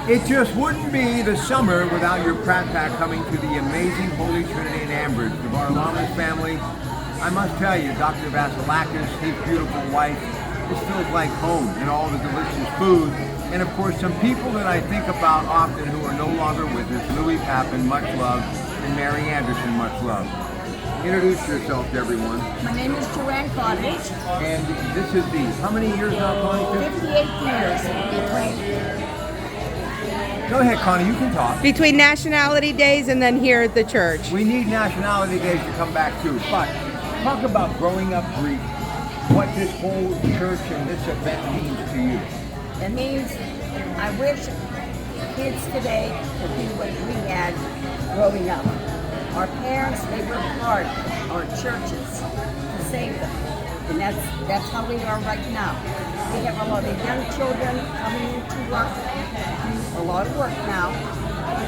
It just wouldn't be the summer without your Pratt Pack coming to the amazing Holy Trinity in Ambridge. The Varlamas family, I must tell you, Dr. Vasilakis, his beautiful wife, this feels like home and all the delicious food. And of course, some people that I think about often who are no longer with us, Louis Papin, much love, and Mary Anderson, much love. Introduce yourself to everyone. My name is Joanne Cottage. And this is the, how many years now, Connie? 58 years. Go ahead, Connie, you can talk. Between nationality days and then here at the church. We need nationality days to come back too. But talk about growing up Greek, what this whole church and this event means to you. It means I wish kids today could be what we had growing up. Our parents, they worked hard, our churches, to save them. And that's how we are right now. We have a lot of young children coming into work, do a lot of work now.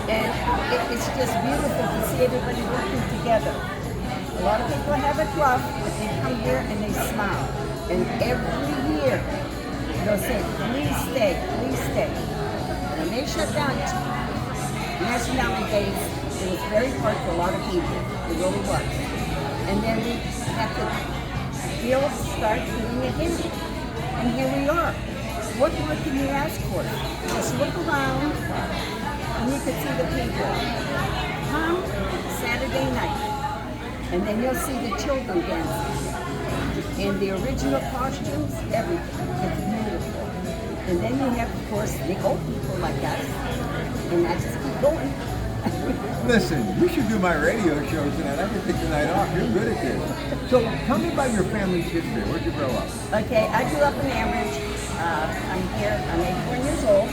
And it's just beautiful to see everybody working together. A lot of people have it rough, but they come here and they smile. And every year, they'll say, please stay, please stay. When they shut down Nationality Days, it was very hard for a lot of people. It really was. And then we have to start doing it again. And here we are. What more can you ask for? Just look around and you can see the people. Come Saturday night, and then you'll see the children dancing. And the original costumes, everything. It's beautiful. And then you have, of course, the old people like us. And I just keep going. Listen, you should do my radio show tonight. I can take the night off. You're good at this. So tell me about your family's history. Where'd you grow up? Okay, I grew up in Ambridge. I'm here, I'm 81 years old.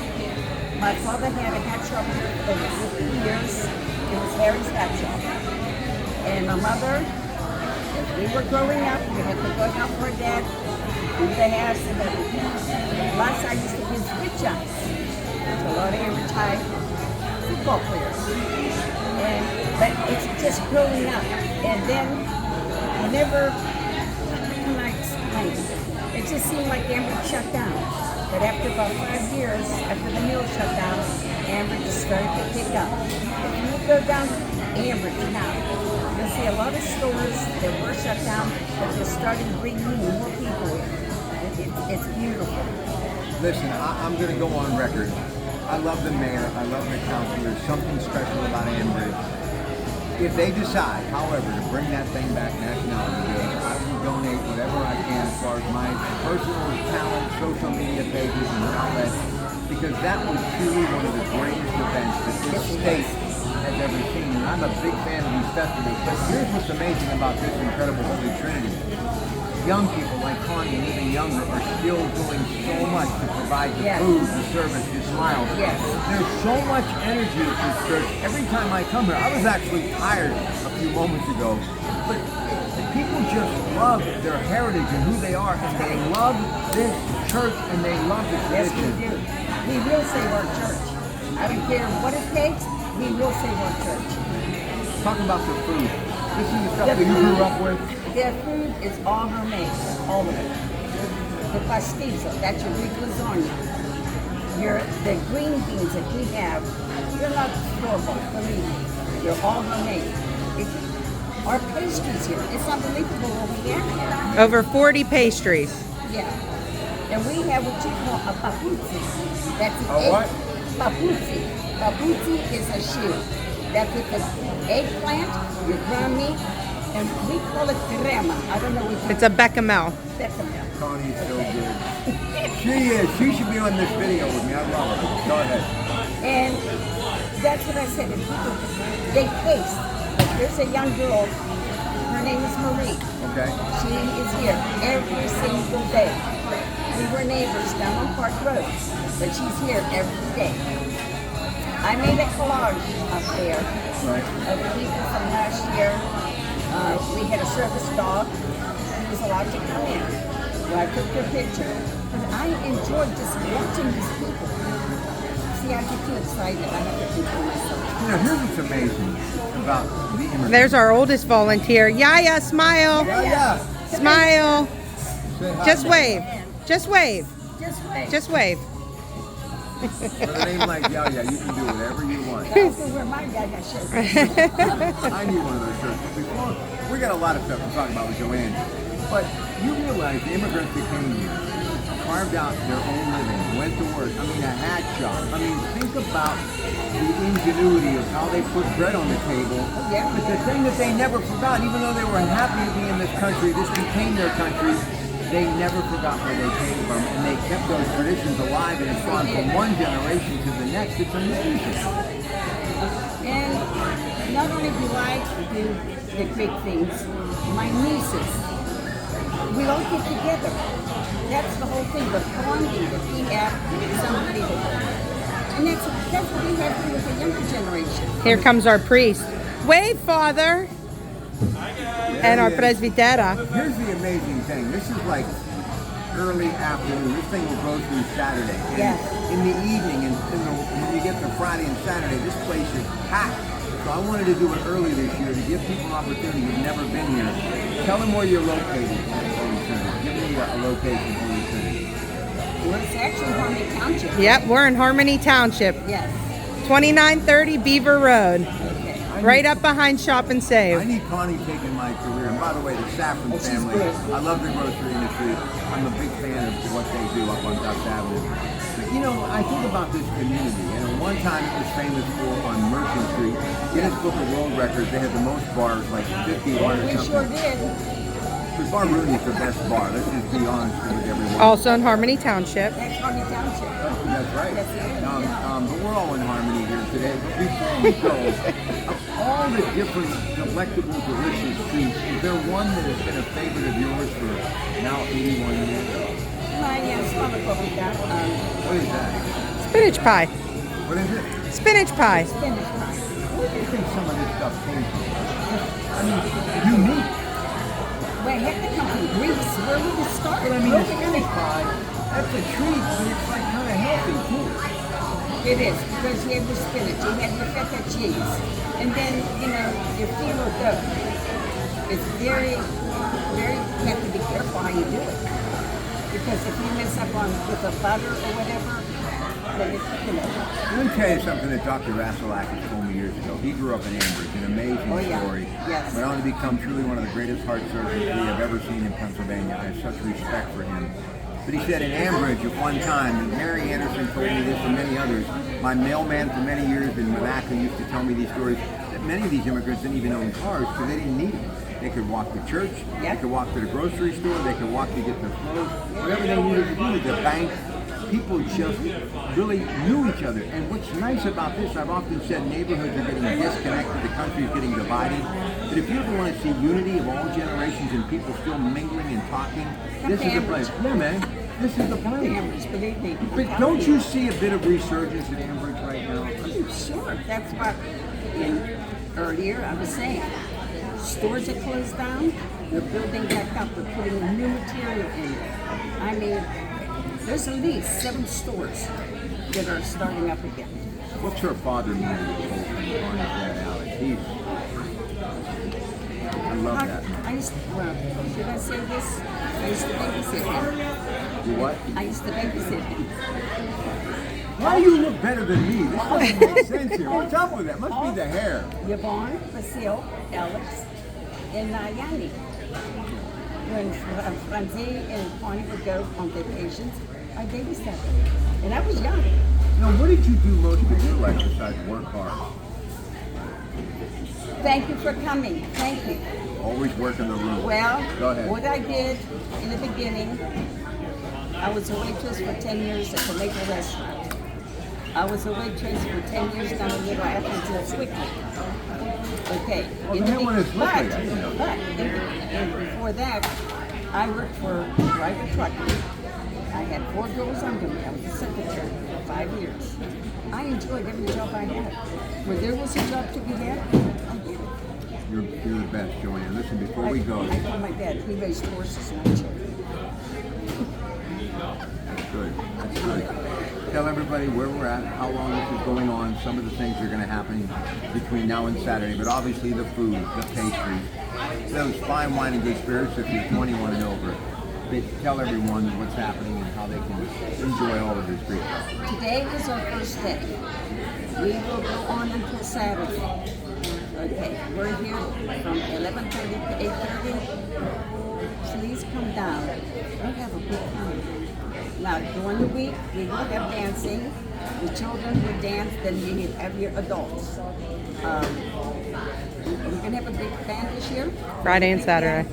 My father had a hat shop here for over 50 years. It was Harry's Hat Shop. And my mother, as we were growing up, we had to go help our dad do the hats and everything. Plus, I used to give spit shots to a lot of Ambridge High football players. But it's just growing up. And then, whenever, how can I explain? It just seemed like Ambridge shut down. But after about 5 years, after the mill shut down, Ambridge just started to pick up. If you go down to Ambridge now, you'll see a lot of stores that were shut down, but they're starting to bring more people in. It's beautiful. Listen, I'm going to go on record. I love the mayor. I love the council. There's something special about Ambridge. If they decide, however, to bring that thing back Nationality Day, I will donate whatever I can as far as my personal talent, social media pages, and outlets, because that was truly one of the greatest events that this state has ever seen. And I'm a big fan of these festivals. But here's what's amazing about this incredible Holy Trinity. Young people like Connie and even younger are still doing so much to provide the food, the service, the smiles. Yes. There's so much energy at this church. Every time I come here, I was actually tired a few moments ago, but the people just love their heritage and who they are, and they love this church and they love the tradition. Yes, we do. We will save our church. I don't care what it takes, we will save our church. Talk about the food. This is the stuff that you grew up with. Their food is all homemade, all of it. The pastizo, that's your Greek lasagna. The green beans that we have, they're not store-bought, believe me. They're all homemade. Our pastries here, it's unbelievable what we have here. Over 40 pastries. Yeah. And we have what you call a papuzzi. That's an A what? Papuzzi. Papuzzi is a shoe. That's with the eggplant, your ground meat, and we call it crema. I don't know what It's a bechamel. bechamel. Connie's so good. She is. She should be on this video with me. I love her. Go ahead. And that's what I said. If people, they taste. Like there's a young girl. Her name is Marie. Okay. She is here every single day. We were neighbors down on Park Road, but she's here every day. I made a collage up there of the people from last year. We had a service dog. He was allowed to come in. So I took their picture. But I enjoyed just watching these people. See, I get too excited. I have to control myself. You know, here's what's amazing about the immigrants. There's our oldest volunteer. Yaya, smile. Yeah. Smile. Say hi. Just wave. Just wave. Just wait. Just wave. With a name like Yaya, you can do whatever you want. I was gonna wear my Yaya shirt. I need one of those shirts. Before, we got a lot of stuff to talk about with Joanne, but you realize the immigrants that came here carved out their own living, went to work. I mean, a hat shop. I mean, think about the ingenuity of how they put bread on the table. Yeah. But the thing that they never forgot, even though they were happy to be in this country, this became their country, they never forgot where they came from, and they kept those traditions alive, and it's gone from one generation to the next. It's amazing. And not only do I do the big things, my nieces, we all get together. That's the whole thing, the bonding that we have is unbelievable. And that's what we have to do with the younger generation. Here comes our priest. Wave, Father. And our presbytera. Here's the amazing thing. This is like early afternoon. This thing will go through Saturday. And Yes. in the evening, and when you get to Friday and Saturday, this place is packed. So I wanted to do it early this year to give people an opportunity who've never been here. Tell them where you're located. Holy Trinity. Give me a location, Holy Trinity. Well, it's actually Harmony Township. Yep, we're in Harmony Township. Yes. 2930 Beaver Road. Okay. Right up behind Shop and I Save. need Connie taking my career. And by the way, the Saffron she's family, good. I love the grocery industry. I'm a big fan of what they do up on Dutch Avenue. But you know, I think about this community, and at one time it was famous for on Merchant Street. Guinness Book of World Records, they had the most bars, like 50 or We something. sure did. The Bar Rooney's the best bar. Let's just be honest with everyone. Also in Harmony Township. That's Harmony Township. That's right. Yes, it is. But we're all in harmony here today. But before we go, of all the different delectable, delicious treats, is there one that has been a favorite of yours for now 81 years? My stomach what we got. What is that? Spinach pie. What is it? Spinach pie. Spinach pie. Where do you think some of this stuff came from? I mean, unique. Well, it had to come from Greece. Where would it start? But I mean, the spinach pie, that's a treat, but it's like kind of healthy too. It is, because you have the spinach, you have your feta cheese, and then, you know, your filo dough. It's very, very, you have to be careful how you do it. Because if you mess up on with the butter or whatever, then it's, you know. Let me tell you something that Dr. Vasilakis told me years ago. He grew up in Ambridge, an amazing Oh, yeah. story. Yes. Went on to become truly one of the greatest heart surgeons we have ever seen in Pennsylvania. I have such respect for him. But he said in Ambridge at one time, and Mary Anderson told me this and many others, my mailman for many years in Monaco used to tell me these stories, that many of these immigrants didn't even own cars because they didn't need them. They could walk to church, they could walk to the grocery store, they could walk to get their clothes, whatever they needed to do, the bank. People just really knew each other. And what's nice about this, I've often said neighborhoods are getting disconnected, the country is getting divided. But if you ever want to see unity of all generations and people still mingling and talking, this is the place. Yeah, man, this is the place. Ambridge, believe me. But don't you see a bit of resurgence in Ambridge right now? Sure, that's what, earlier I was saying. Stores are closed down, they're building back up, they're putting new material in it. I mean, there's at least 7 stores that are starting up again. What's her father mean to the whole thing on his dad, Alex? I love that. I used to, well, should I say this? I used to babysit him. You what? I used to babysit him. Why do you look better than me? This doesn't make sense here. What's up with that? Must be the hair. Yvonne, Basil, Alex, and Yanni. When Francie and Connie would go on vacations, I babysat them. And I was young. Now, what did you do most of your life besides work hard? Thank you for coming. Thank you. Always work in the room. Well, Go ahead. what I did in the beginning, I was a waitress for 10 years at the Maple Restaurant. I was a waitress for 10 years down in Little Athens at Swickly. Okay. Oh, that one is Swickly. I didn't know that. And before that, I worked for private trucking. I had 4 girls under me. I was a secretary for 5 years. I enjoyed every job I had. When there was a job to be had, I did it. You're the best, Joanne. Listen, before we go, I told my dad, he raised horses, not children. that's good. That's good. Tell everybody where we're at, how long this is going on, some of the things that are going to happen between now and Saturday, but obviously the food, the pastries, those fine wine and good spirits if you're 21 and over. tell everyone what's happening and how they can enjoy all of this great stuff. Today is our first day. We will go on until Saturday. Okay, we're here from 11:30 to 8:30. Please come down. We'll have a good time. Now, during the week, we will have dancing. The children will dance, then we have your adults. We're going to have a big band this year. Friday and Saturday.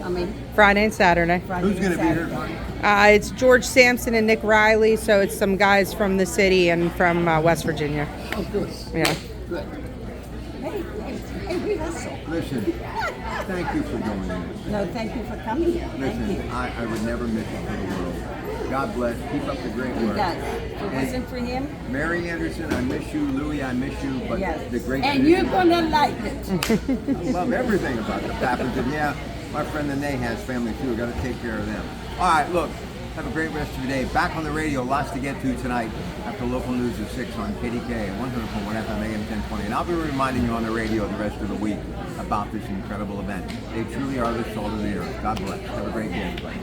Friday and Saturday. Friday Who's going and to be here, Saturday. Connie? It's George Sampson and Nick Riley, so it's some guys from the city and from West Virginia. Oh, good. Yeah. Good. Hey, we hustle. Listen, thank you for doing this. No, thank you for coming here. Thank Listen, you. I would never miss it for the world. God bless. Keep up the great He work. does. If it wasn't for him, Mary Anderson, I miss you. Louie, I miss you. But yes. the great And you're going to like it. I love everything about the Pappers. And yeah, my friend Nene has family too. Got to take care of them. All right, look. Have a great rest of your day. Back on the radio, lots to get to tonight after local news at 6 on KDK 100.1 FM AM 1020. And I'll be reminding you on the radio the rest of the week about this incredible event. They truly are the salt of the earth. God bless. Have a great day, everybody.